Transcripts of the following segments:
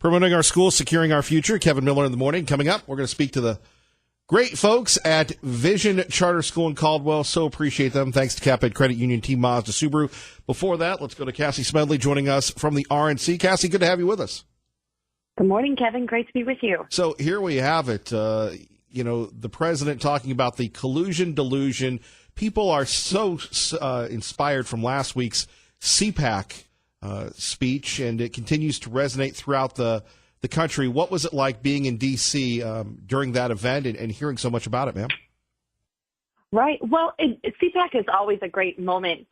Promoting our schools, securing our future. Kevin Miller in the morning. Coming up, we're going to speak to the great folks at Vision Charter School in Caldwell. So appreciate them. Thanks to Cap Ed Credit Union, Team Mazda Subaru. Before that, let's go to Cassie Smedley joining us from the RNC. Cassie, good to have you with us. Good morning, Kevin. Great to be with you. So here we have it. The president talking about the collusion delusion. People are so inspired from last week's CPAC speech, and it continues to resonate throughout the country. What was it like being in D.C. During that event and hearing so much about it, ma'am? Right. Well, CPAC is always a great moment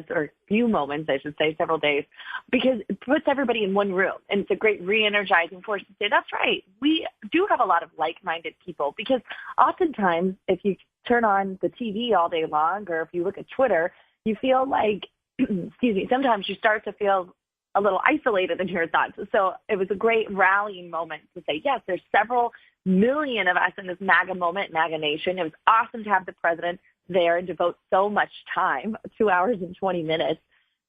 or few moments, I should say, several days, because it puts everybody in one room. And it's a great re-energizing force to say, that's right. We do have a lot of like-minded people, because oftentimes if you turn on the TV all day long, or if you look at Twitter, you feel like, sometimes you start to feel a little isolated in your thoughts. So it was a great rallying moment to say, yes, there's several million of us in this MAGA moment, MAGA Nation. It was awesome to have the president there and devote so much time, 2 hours and 20 minutes,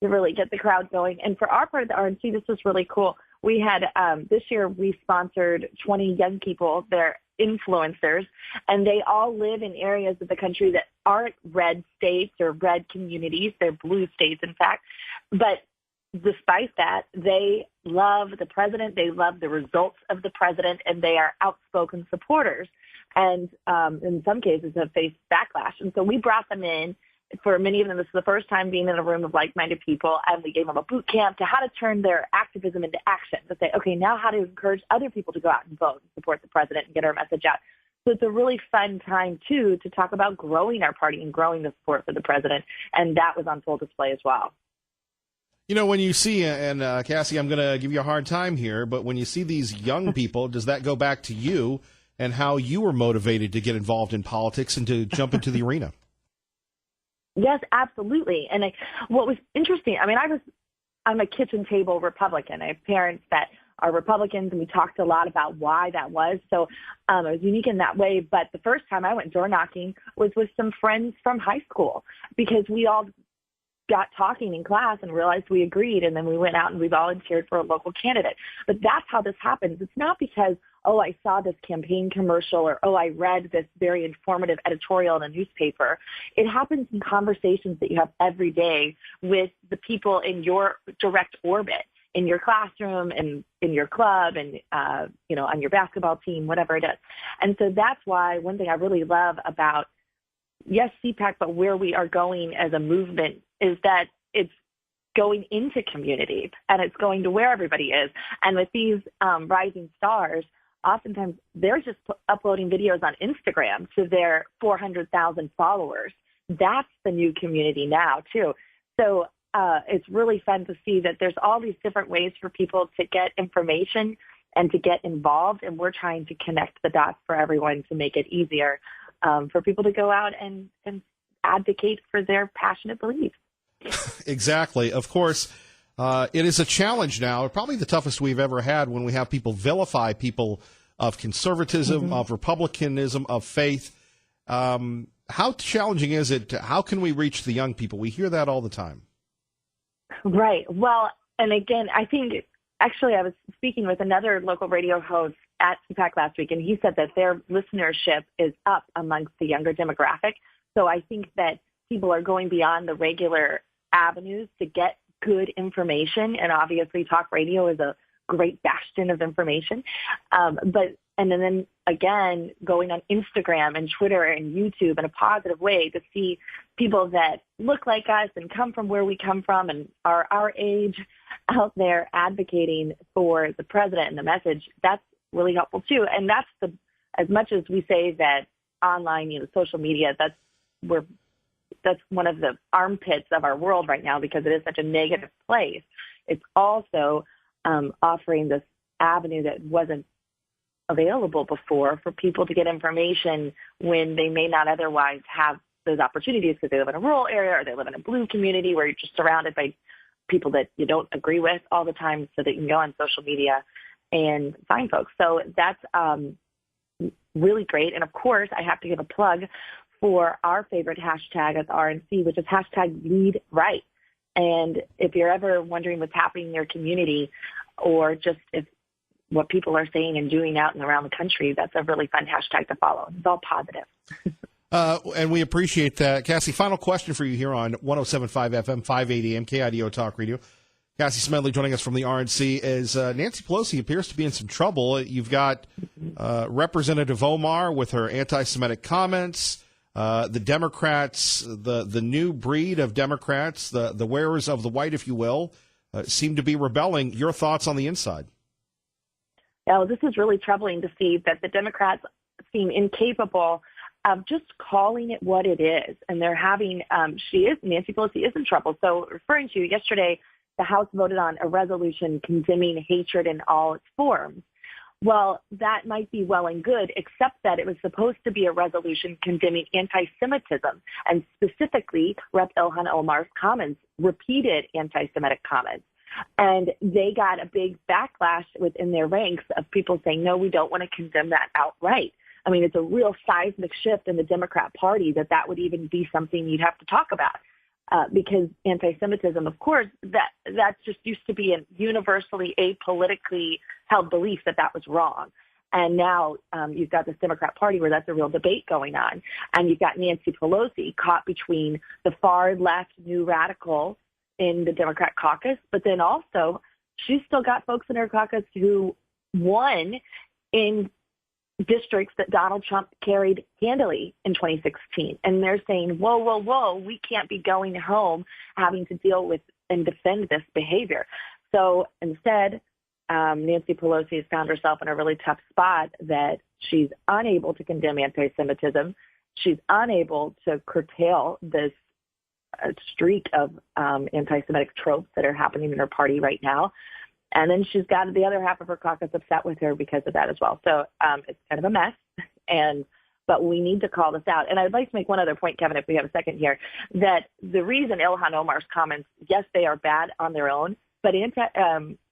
to really get the crowd going. And for our part of the RNC, this was really cool. We had, this year, we sponsored 20 young people. They're influencers, and they all live in areas of the country that aren't red states or red communities. They're blue states, in fact. But despite that, they love the president. They love the results of the president, and they are outspoken supporters. And in some cases have faced backlash. And so we brought them in. For many of them, this is the first time being in a room of like-minded people, and we gave them a boot camp to how to turn their activism into action, to say, okay, now how to encourage other people to go out and vote and support the president and get our message out. So it's a really fun time, too, to talk about growing our party and growing the support for the president, and that was on full display as well. You know, when you see, and Cassie, I'm going to give you a hard time here, but when you see these young people, does that go back to you and how you were motivated to get involved in politics and to jump into the arena? Yes, absolutely. And what was interesting, I'm a kitchen table Republican. I have parents that are Republicans, and we talked a lot about why that was. So it was unique in that way. But the first time I went door knocking was with some friends from high school, because we all got talking in class and realized we agreed, and then we went out and we volunteered for a local candidate. But that's how this happens. It's not because, I saw this campaign commercial, or, I read this very informative editorial in a newspaper. It happens in conversations that you have every day with the people in your direct orbit, in your classroom and in your club and, on your basketball team, whatever it is. And so that's why one thing I really love about, yes, CPAC, but where we are going as a movement is that it's going into communities, and it's going to where everybody is. And with these rising stars, oftentimes they're just uploading videos on Instagram to their 400,000 followers. That's the new community now, too. So it's really fun to see that there's all these different ways for people to get information and to get involved, and we're trying to connect the dots for everyone to make it easier for people to go out and advocate for their passionate beliefs. Exactly. Of course, it is a challenge now, probably the toughest we've ever had, when we have people vilify people of conservatism, of republicanism, of faith. How challenging is it? How can we reach the young people? We hear that all the time. Right. Well, and again, I think actually I was speaking with another local radio host at CPAC last week, and he said that their listenership is up amongst the younger demographic. So I think that people are going beyond the regular avenues to get good information, and obviously talk radio is a great bastion of information. And then again, going on Instagram and Twitter and YouTube in a positive way to see people that look like us and come from where we come from and are our age out there advocating for the president and the message, that's really helpful too. And that's as much as we say that online, social media, that's one of the armpits of our world right now, because it is such a negative place. It's also offering this avenue that wasn't available before for people to get information when they may not otherwise have those opportunities, because they live in a rural area or they live in a blue community where you're just surrounded by people that you don't agree with all the time, so that you can go on social media and find folks. So that's really great. And of course, I have to give a plug for our favorite hashtag at the RNC, which is hashtag Lead Right. And if you're ever wondering what's happening in your community, or just if what people are saying and doing out and around the country, that's a really fun hashtag to follow. It's all positive. And we appreciate that. Cassie, final question for you here on 107.5 FM, 580 AM, KIDO Talk Radio. Cassie Smedley joining us from the RNC as Nancy Pelosi appears to be in some trouble. You've got Representative Omar with her anti-Semitic comments, the Democrats, the new breed of Democrats, the wearers of the white, if you will, seem to be rebelling. Your thoughts on the inside? Yeah, well, this is really troubling to see that the Democrats seem incapable of just calling it what it is. And they're having, Nancy Pelosi is in trouble. So referring to yesterday, the House voted on a resolution condemning hatred in all its forms. Well, that might be well and good, except that it was supposed to be a resolution condemning anti-Semitism, and specifically Rep. Ilhan Omar's comments, repeated anti-Semitic comments. And they got a big backlash within their ranks of people saying, no, we don't want to condemn that outright. I mean, it's a real seismic shift in the Democrat Party that would even be something you'd have to talk about. Because anti-Semitism, of course, that just used to be a universally apolitically held belief that was wrong. And now you've got this Democrat Party where that's a real debate going on. And you've got Nancy Pelosi caught between the far left new radical in the Democrat caucus, but then also she's still got folks in her caucus who won in districts that Donald Trump carried handily in 2016. And they're saying, whoa, we can't be going home having to deal with and defend this behavior. So instead, Nancy Pelosi has found herself in a really tough spot that she's unable to condemn anti-Semitism. She's unable to curtail this streak of anti-Semitic tropes that are happening in her party right now. And then she's got the other half of her caucus upset with her because of that as well. So it's kind of a mess. But we need to call this out. And I'd like to make one other point, Kevin, if we have a second here, that the reason Ilhan Omar's comments, yes, they are bad on their own, but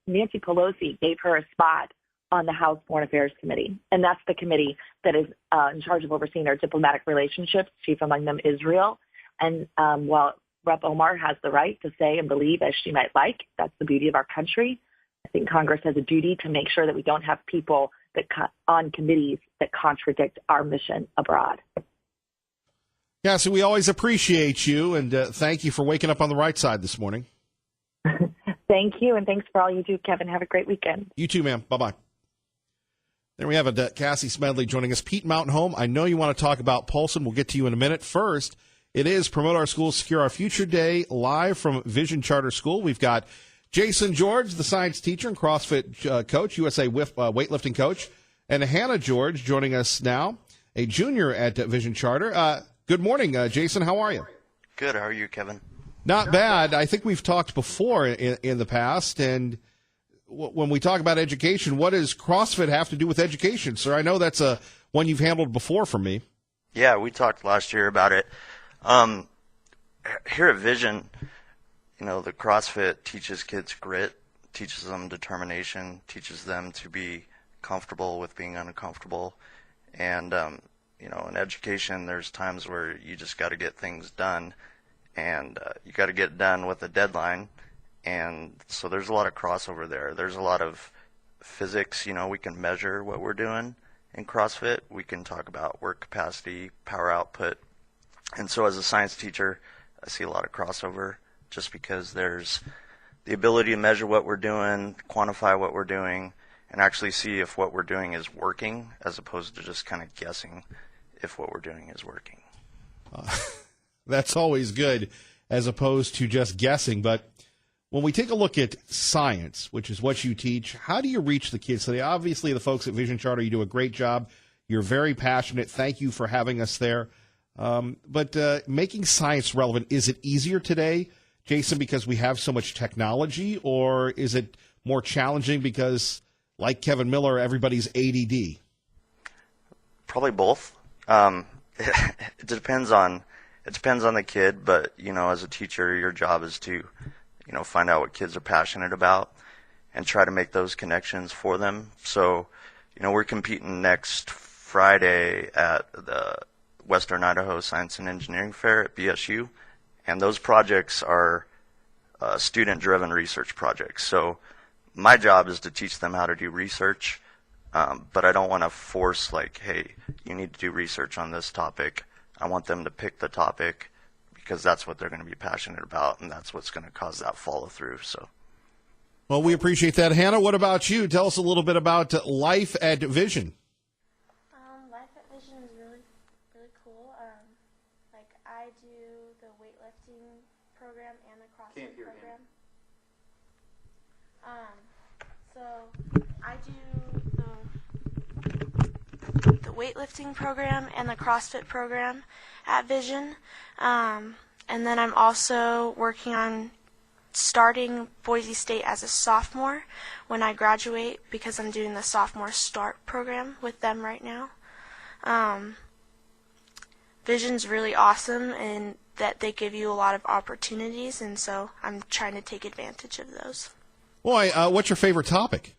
Nancy Pelosi gave her a spot on the House Foreign Affairs Committee. And that's the committee that is in charge of overseeing our diplomatic relationships, chief among them Israel. And while Rep. Omar has the right to say and believe as she might like, that's the beauty of our country. I think Congress has a duty to make sure that we don't have people that on committees that contradict our mission abroad. Yeah, so we always appreciate you, and thank you for waking up on the right side this morning. Thank you, and thanks for all you do, Kevin. Have a great weekend. You too, ma'am. Bye-bye. There we have it. Cassie Smedley joining us. Pete Mountain Home, I know you want to talk about Polson. We'll get to you in a minute. First, it is Promote Our Schools, Secure Our Future Day, live from Vision Charter School. We've got Jason George, the science teacher and CrossFit coach, USA weightlifting coach, and Hannah George joining us now, a junior at Vision Charter. Good morning, Jason. How are you? Good. How are you, Kevin? Not bad. I think we've talked before in the past, and when we talk about education, what does CrossFit have to do with education, sir? I know that's one you've handled before for me. Yeah, we talked last year about it. Here at Vision, the CrossFit teaches kids grit, teaches them determination, teaches them to be comfortable with being uncomfortable. And, in education, there's times where you just got to get things done, and you got to get done with a deadline. And so there's a lot of crossover there. There's a lot of physics, we can measure what we're doing in CrossFit. We can talk about work capacity, power output. And so as a science teacher, I see a lot of crossover, just because there's the ability to measure what we're doing, quantify what we're doing, and actually see if what we're doing is working, as opposed to just kind of guessing if what we're doing is working. That's always good, as opposed to just guessing. But when we take a look at science, which is what you teach, how do you reach the kids today? Obviously, the folks at Vision Charter, you do a great job. You're very passionate. Thank you for having us there. But making science relevant, is it easier today, Jason, because we have so much technology, or is it more challenging because, like Kevin Miller, everybody's ADD? Probably both. It depends on the kid, but as a teacher, your job is to find out what kids are passionate about and try to make those connections for them. So we're competing next Friday at the Western Idaho Science and Engineering Fair at BSU, and those projects are student-driven research projects. So my job is to teach them how to do research, but I don't want to force like, hey, you need to do research on this topic. I want them to pick the topic because that's what they're going to be passionate about, and that's what's going to cause that follow through. So. Well, we appreciate that. Hannah, what about you? Tell us a little bit about Life at Vision. Life at Vision is really, really cool. Like I do the weightlifting program and the CrossFit program. So I do the weightlifting program and the CrossFit program at Vision. And then I'm also working on starting Boise State as a sophomore when I graduate because I'm doing the sophomore start program with them right now. Vision's really awesome in that they give you a lot of opportunities, and so I'm trying to take advantage of those. Boy, what's your favorite topic?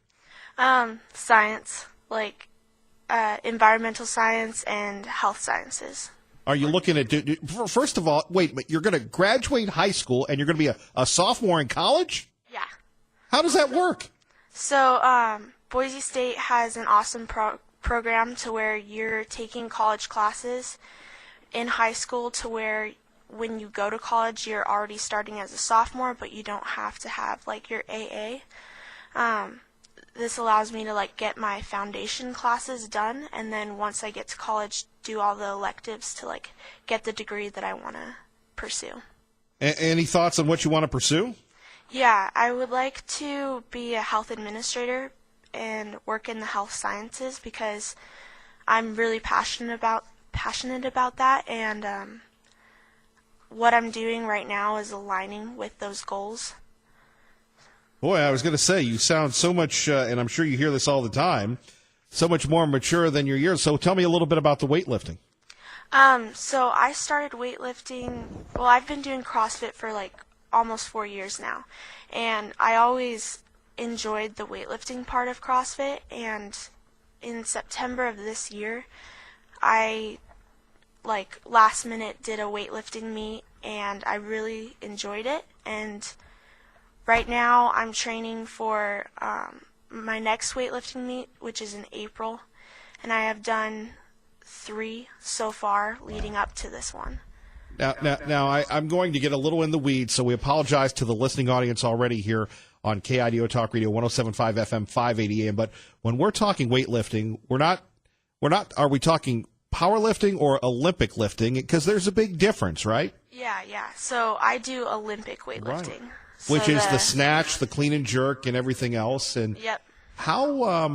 Science, like environmental science and health sciences. Are you looking at, first of all, wait, you're going to graduate high school and you're going to be a sophomore in college? Yeah. How does that work? So Boise State has an awesome program to where you're taking college classes in high school to where when you go to college you're already starting as a sophomore, but you don't have to have like your AA. This allows me to like get my foundation classes done, and then once I get to college do all the electives to like get the degree that I want to pursue. Any thoughts on what you want to pursue? Yeah, I would like to be a health administrator and work in the health sciences because I'm really passionate about that, and what I'm doing right now is aligning with those goals. Boy, I was going to say, you sound so much, and I'm sure you hear this all the time, so much more mature than your years. So tell me a little bit about the weightlifting. So I started weightlifting, well, I've been doing CrossFit for like almost 4 years now, and I always enjoyed the weightlifting part of CrossFit, and in September of this year, I like last minute did a weightlifting meet, and I really enjoyed it, and right now I'm training for my next weightlifting meet, which is in April, and I have done 3 so far leading up to this one. Now I'm going to get a little in the weeds, so we apologize to the listening audience already here on KIDO Talk Radio 107.5 FM 580 AM. But when we're talking weightlifting, are we talking powerlifting or Olympic lifting? Because there's a big difference, right? Yeah. So I do Olympic weightlifting. Right. Which is the snatch, the clean and jerk, and everything else. And yep. How,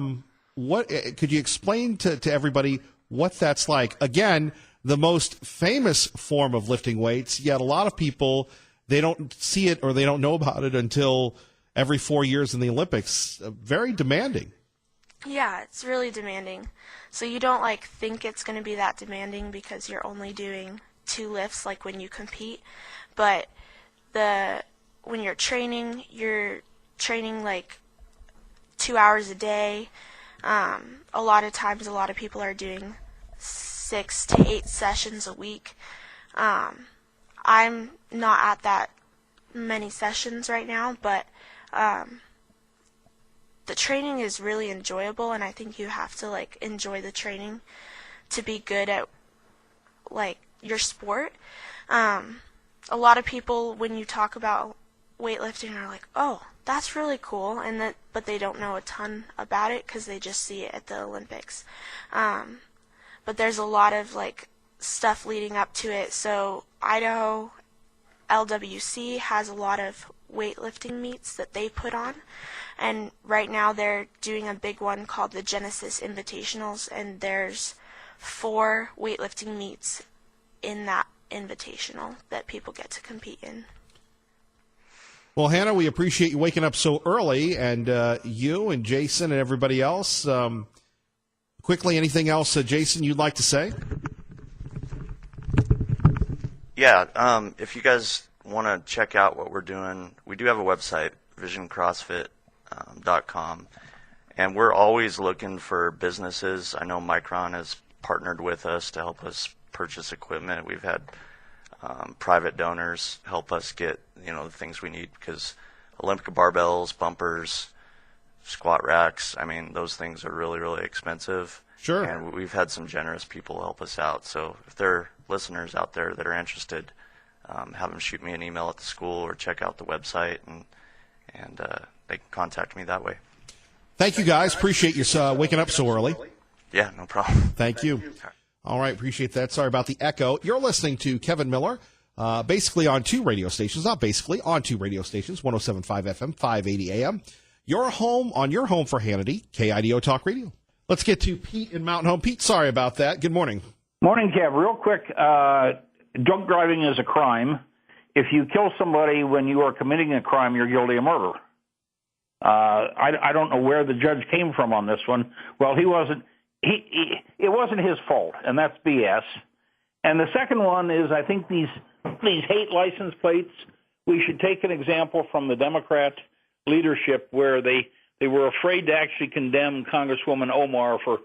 what could you explain to everybody what that's like? Again, the most famous form of lifting weights, yet a lot of people, they don't see it or they don't know about it until every 4 years in the Olympics. Very demanding. Yeah, it's really demanding. So you don't like think it's going to be that demanding because you're only doing 2 lifts like when you compete. But when you're training like 2 hours a day. A lot of times, a lot of people are doing 6 to 8 sessions a week. I'm not at that many sessions right now, but the training is really enjoyable, and I think you have to like enjoy the training to be good at like your sport. A lot of people, when you talk about weightlifting, are like, oh, that's really cool, but they don't know a ton about it because they just see it at the Olympics. But there's a lot of like stuff leading up to it. So Idaho LWC has a lot of weightlifting meets that they put on, and right now they're doing a big one called the Genesis Invitationals, and there's 4 weightlifting meets in that invitational that people get to compete in. Well, Hannah, we appreciate you waking up so early, and you and Jason and everybody else. Quickly, anything else, Jason, you'd like to say? Yeah, if you guys want to check out what we're doing, we do have a website, visioncrossfit.com, and we're always looking for businesses. I know Micron has partnered with us to help us purchase equipment. We've had private donors help us get the things we need, because Olympic barbells, bumpers, squat racks. I mean, those things are really, really expensive. Sure. And we've had some generous people help us out. So if there are listeners out there that are interested, have them shoot me an email at the school or check out the website, and they can contact me that way. Thank you, guys. Appreciate you waking up so early. Yeah, no problem. Thank you. All right, appreciate that. Sorry about the echo. You're listening to Kevin Miller, basically on two radio stations, not basically, on two radio stations, 107.5 FM, 580 AM. Your home for Hannity, KIDO Talk Radio. Let's get to Pete in Mountain Home. Pete, sorry about that. Good morning. Morning, Kev. Real quick, drunk driving is a crime. If you kill somebody when you are committing a crime, you're guilty of murder. I don't know where the judge came from on this one. Well, it wasn't his fault, and that's BS. And the second one is, I think these hate license plates, we should take an example from the Democrat leadership where they were afraid to actually condemn Congresswoman Omar for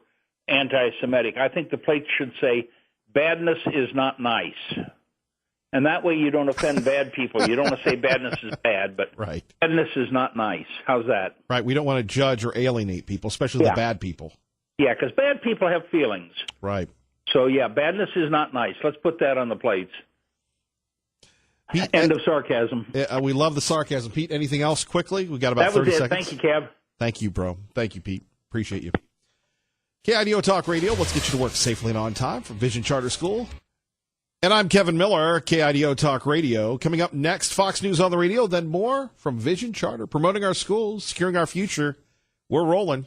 anti-Semitic. I think the plates should say, badness is not nice. And that way you don't offend bad people. You don't want to say badness is bad, but right. Badness is not nice. How's that? Right. We don't want to judge or alienate people, especially the bad people. Yeah, because bad people have feelings. Right. So, yeah, badness is not nice. Let's put that on the plates. Pete, End of sarcasm. We love the sarcasm. Pete, anything else quickly? We got about 30 seconds. Thank you, Kev. Thank you, bro. Thank you, Pete. Appreciate you. KIDO Talk Radio. Let's get you to work safely and on time from Vision Charter School. And I'm Kevin Miller, KIDO Talk Radio. Coming up next, Fox News on the radio, then more from Vision Charter, promoting our schools, securing our future. We're rolling.